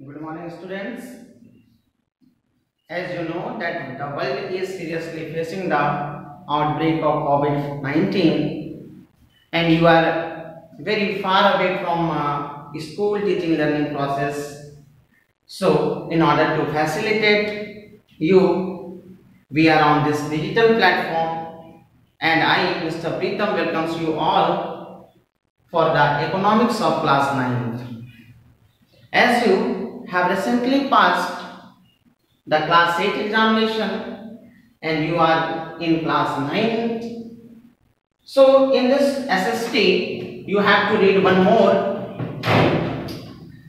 Good morning, students. As you know that the world is seriously facing the outbreak of COVID-19 and you are very far away from school teaching learning process. So, in order to facilitate you, we are on this digital platform and I, Mr. Preetham, welcomes you all for the economics of class 9th. As you have recently passed the class 8 examination and you are in class 9. So in this SST you have to read one more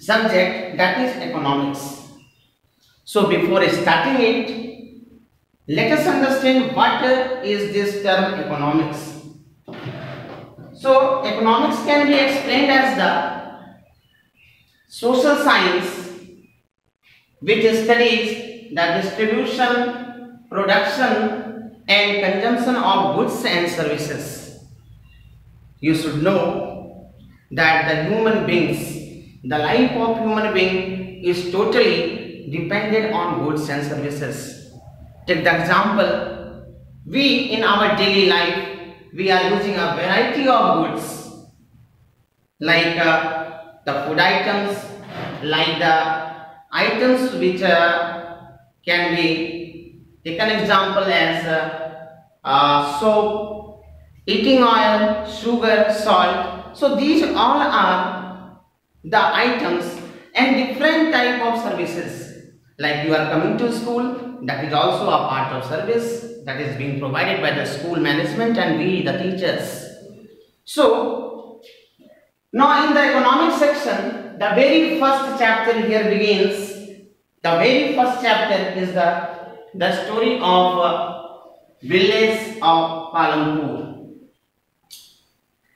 subject, that is economics. So before starting it, let us understand what is this term economics. So economics can be explained as the social science which studies the distribution, production and consumption of goods and services. You should know that the life of human being is totally dependent on goods and services. Take the example, we in our daily life, we are using a variety of goods like the food items, like the items which can be taken example as soap, eating oil, sugar, salt. So these all are the items and different type of services. Like you are coming to school, that is also a part of service that is being provided by the school management and we the teachers. So now in the economics section, the very first chapter here begins. The very first chapter is the story of village of Palampur.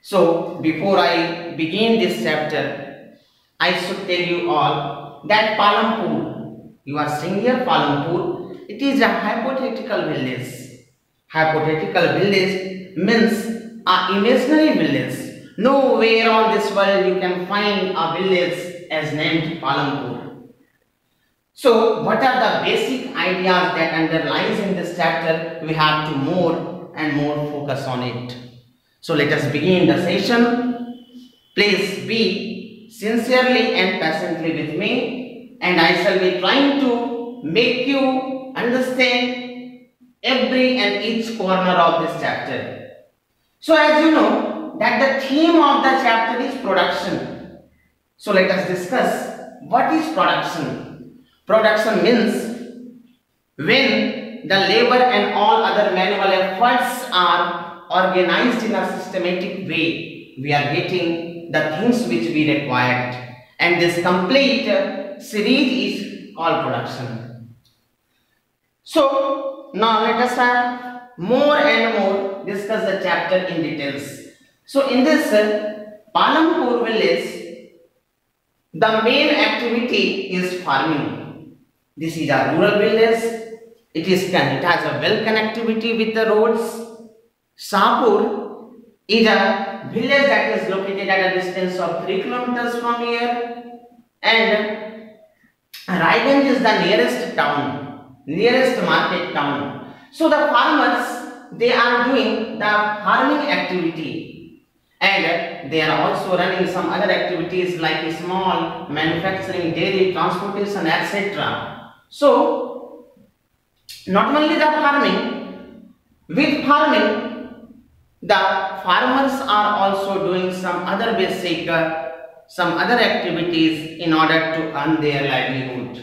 So before I begin this chapter, I should tell you all that Palampur, you are seeing here Palampur, it is a hypothetical village. Hypothetical village means an imaginary village. Nowhere on this world you can find a village as named Palampur. So what are the basic ideas that underlies in this chapter? We have to more and more focus on it. So let us begin the session. Please be sincerely and patiently with me and I shall be trying to make you understand every and each corner of this chapter. So as you know that the theme of the chapter is production. So let us discuss what is production. Production means when the labor and all other manual efforts are organized in a systematic way, we are getting the things which we required and this complete series is called production. So now let us more and more discuss the chapter in details. So in this Palampur village, the main activity is farming. This is a rural village. It has a well connectivity with the roads. Shahpur is a village that is located at a distance of 3 kilometers from here, and Raiganj is the nearest town, nearest market town. So the farmers, they are doing the farming activity and they are also running some other activities like small manufacturing, dairy, transportation, etc. So not only the farming, with farming the farmers are also doing some other basic some other activities in order to earn their livelihood.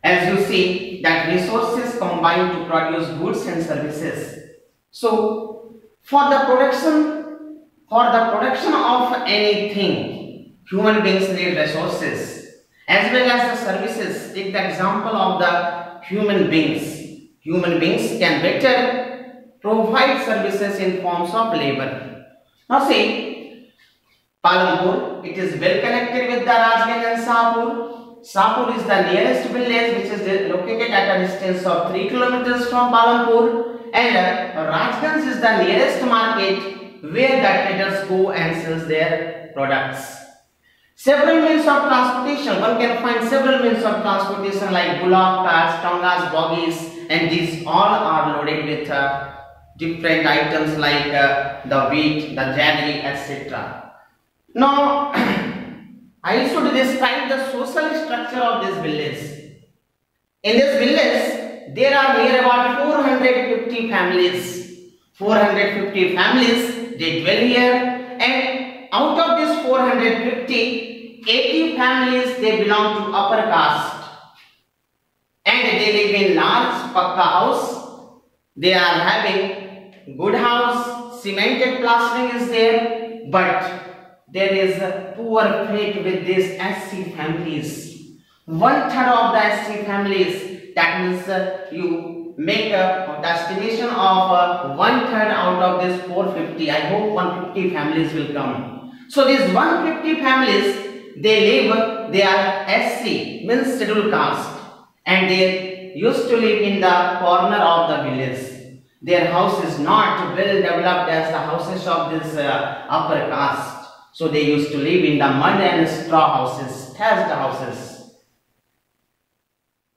As you see that resources combine to produce goods and services. So for the production of anything, human beings need resources as well as the services. Take the example of the human beings. Human beings can better provide services in forms of labor. Now see, Palampur, it is well connected with the Rajganj and Shahpur. Shahpur is the nearest village which is located at a distance of 3 kilometers from Palampur, and Rajganj is the nearest market where the traders go and sell their products. Several means of transportation. One can find several means of transportation like bullock carts, tongas, boggies, and these all are loaded with different items like the wheat, the jaggery, etc. Now, I should describe the social structure of this village. In this village, there are near about 450 families. 450 families, they dwell here, and out of this 450, 80 families, they belong to upper caste. And they live in large pakka house. They are having good house, cemented plastering is there, but there is a poor fate with these SC families. 1/3 of the SC families, that means you make a estimation of 1/3 out of this 450. I hope 150 families will come. So these 150 families, they are SC, means scheduled caste, and they used to live in the corner of the village. Their house is not well developed as the houses of this upper caste. So they used to live in the mud and straw houses, thatched houses.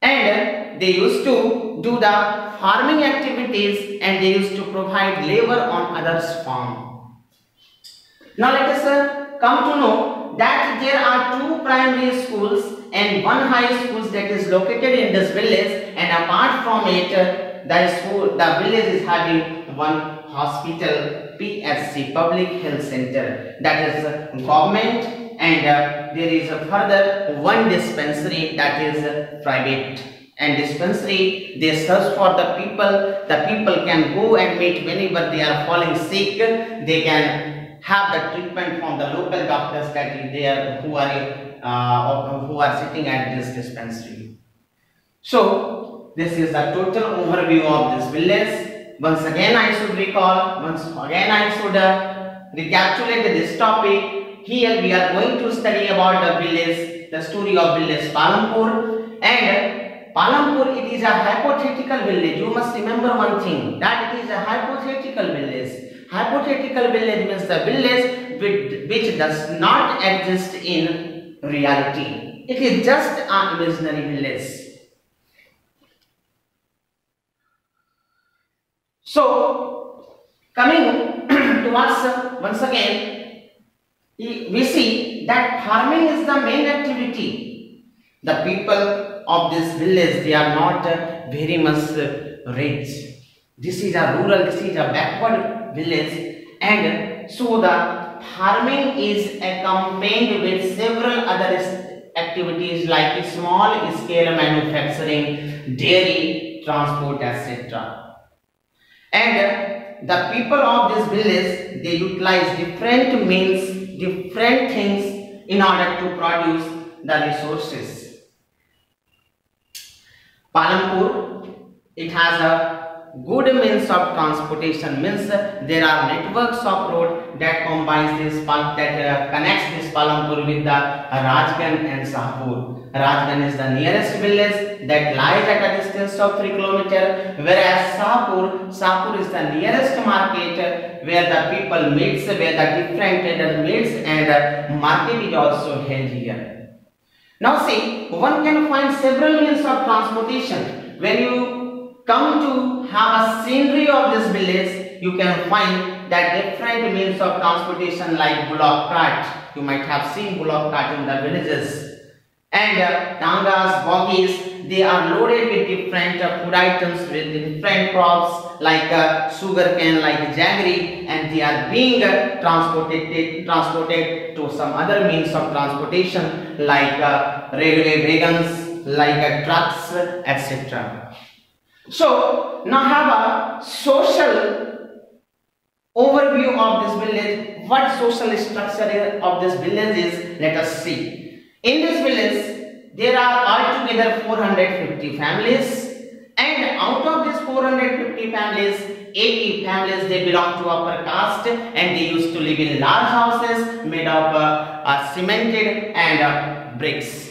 And they used to do the farming activities, and they used to provide labor on others' farm. Now let us come to know that there are 2 primary schools and 1 high school that is located in this village, and apart from it, the village is having 1 hospital, PHC, Public Health Center, that is government, and there is a further 1 dispensary that is private. And dispensary, they search for the people can go and meet whenever they are falling sick. They can have the treatment from the local doctors that is there who are sitting at this dispensary. So this is the total overview of this village. Once again I should recapitulate this topic. Here we are going to study about the village, the story of village Palampur. And Palampur, it is a hypothetical village. You must remember one thing, that it is a hypothetical village. Hypothetical village means the village which does not exist in reality. It is just an imaginary village. So, coming to us once again, we see that farming is the main activity. The people of this village, they are not very much rich. This is a rural, this is a backward village, and so the farming is accompanied with several other activities like small scale manufacturing, dairy, transport, etc. And the people of this village, they utilize different means, different things in order to produce the resources. Palampur, it has a good means of transportation, means there are networks of road that combines this connects this Palampur with the Rajgan and Sahpur. Rajgan is the nearest village that lies at a distance of 3 km, whereas Sahpur is the nearest market where the people meets, where the different traders meets, and market is also held here. Now see, one can find several means of transportation. When you come to have a scenery of this village, you can find that different means of transportation like bullock cart. You might have seen bullock cart in the villages. And tangas, boggies, they are loaded with different food items, with different crops like sugarcane, like jaggery, and they are being transported to some other means of transportation like railway wagons, like trucks, etc. So now have a social overview of this village. What social structure of this village is, let us see. In this village, there are altogether 450 families, and out of these 450 families, 80 families, they belong to upper caste, and they used to live in large houses made of cemented and bricks.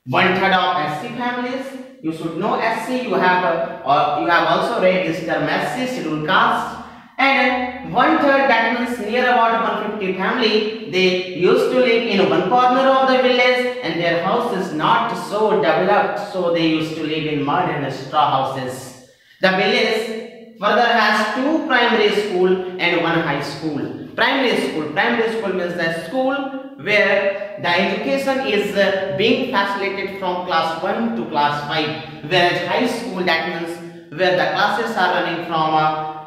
1/3 of SC families, you should know SC, you have also read this term SC, scheduled caste, and one third, that means near about 150 family, they used to live in one corner of the village and their house is not so developed, so they used to live in mud and straw houses. The village further has two primary school and one high school. Primary school means the school where the education is being facilitated from class 1 to class 5, whereas high school, that means where the classes are running from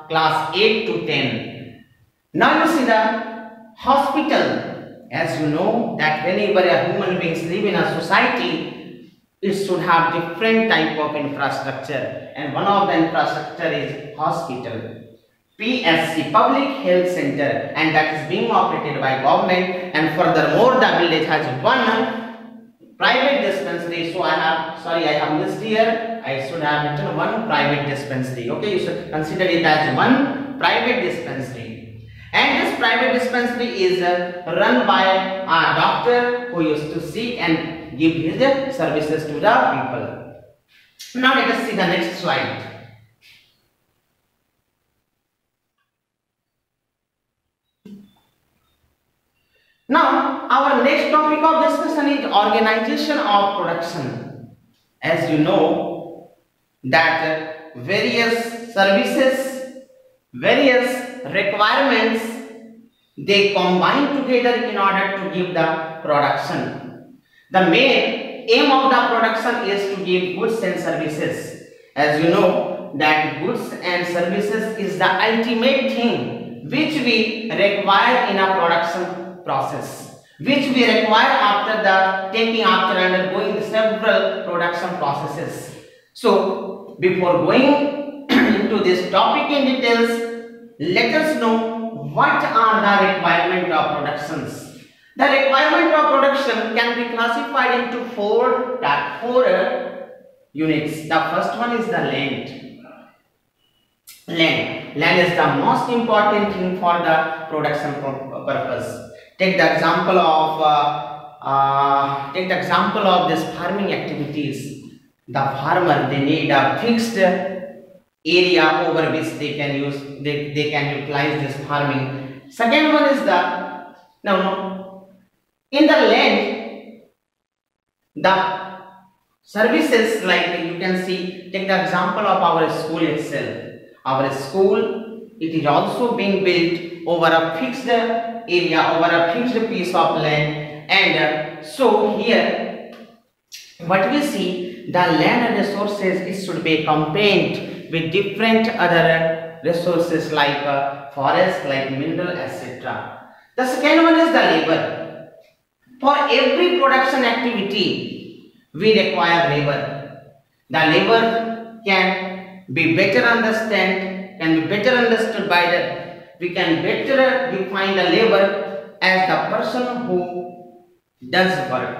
class 8 to 10. Now you see the hospital. As you know that whenever a human beings live in a society, it should have different type of infrastructure, and one of the infrastructure is hospital. PSC, Public Health Center, and that is being operated by government, and furthermore the village has one private dispensary. So I have missed here, I should have written one private dispensary. Okay, you should consider it as one private dispensary, and this private dispensary is run by a doctor who used to see and give his services to the people. Now let us see the next slide. Now, our next topic of discussion is organization of production. As you know that various services, various requirements, they combine together in order to give the production. The main aim of the production is to give goods and services. As you know that goods and services is the ultimate thing which we require in a production process, which we require after undergoing several production processes. So before going into this topic in details, let us know what are the requirement of productions. The requirement of production can be classified into four units. The first one is the land. Land is the most important thing for the production purpose. Take the example of this farming activities. The farmer, they need a fixed area over which they can utilize this farming. Second one is in the land, the services, like you can see, take the example of our school itself. Our school, it is also being built over a fixed area, over a fixed piece of land, and so here what we see, the land resources, it should be combined with different other resources like forest, like mineral, etc. The second one is the labor. For every production activity we require labor. The labor can be better understood by the, we can better define the labor as the person who does work,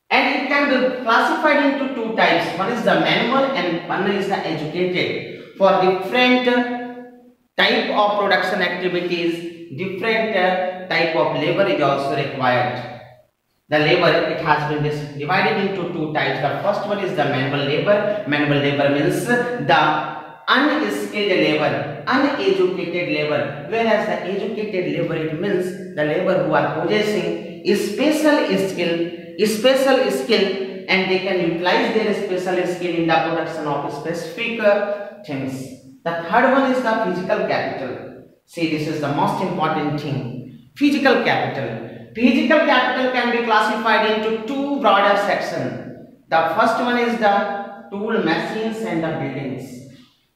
and it can be classified into two types. One is the manual and one is the educated. For different type of production activities, different type of labor is also required. The labor, it has been divided into two types. The first one is the manual labor. Manual labor means the unskilled labor, uneducated labor, whereas the educated labor, it means the labor who are possessing special skill, and they can utilize their special skill in the production of specific things. The third one is the physical capital. See, this is the most important thing. Physical capital. Physical capital can be classified into two broader sections. The first one is the tool, machines and the buildings.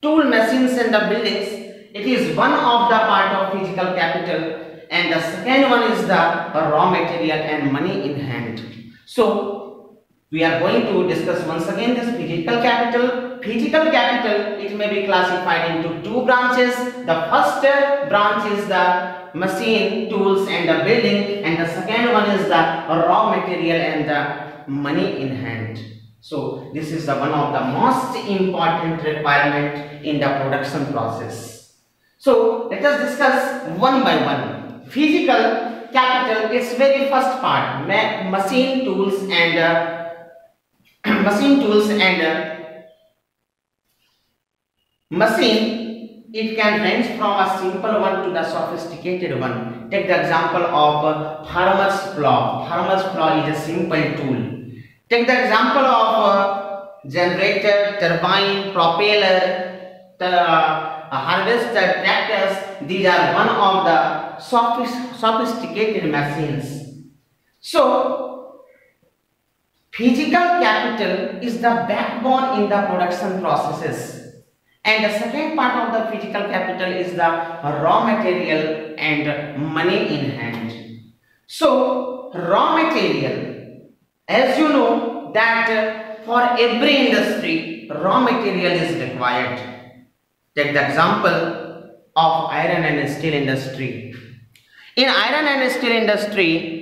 Tool, machines and the buildings, it is one of the part of physical capital, and the second one is the raw material and money in hand. So we are going to discuss once again this physical capital. Physical capital, it may be classified into two branches. The first branch is the machine, tools and the building, and the second one is the raw material and the money in hand. So this is the one of the most important requirement in the production process. So let us discuss one by one. Physical capital, its very first part, machine, tools and machine it can range from a simple one to the sophisticated one. Take the example of farmer's plow. Farmer's plow is a simple tool. Take the example of generator, turbine, propeller, harvester, tractors. These are one of the sophisticated machines. So, physical capital is the backbone in the production processes. And the second part of the physical capital is the raw material and money in hand. So, raw material, as you know that for every industry, raw material is required. Take the example of iron and steel industry. In iron and steel industry,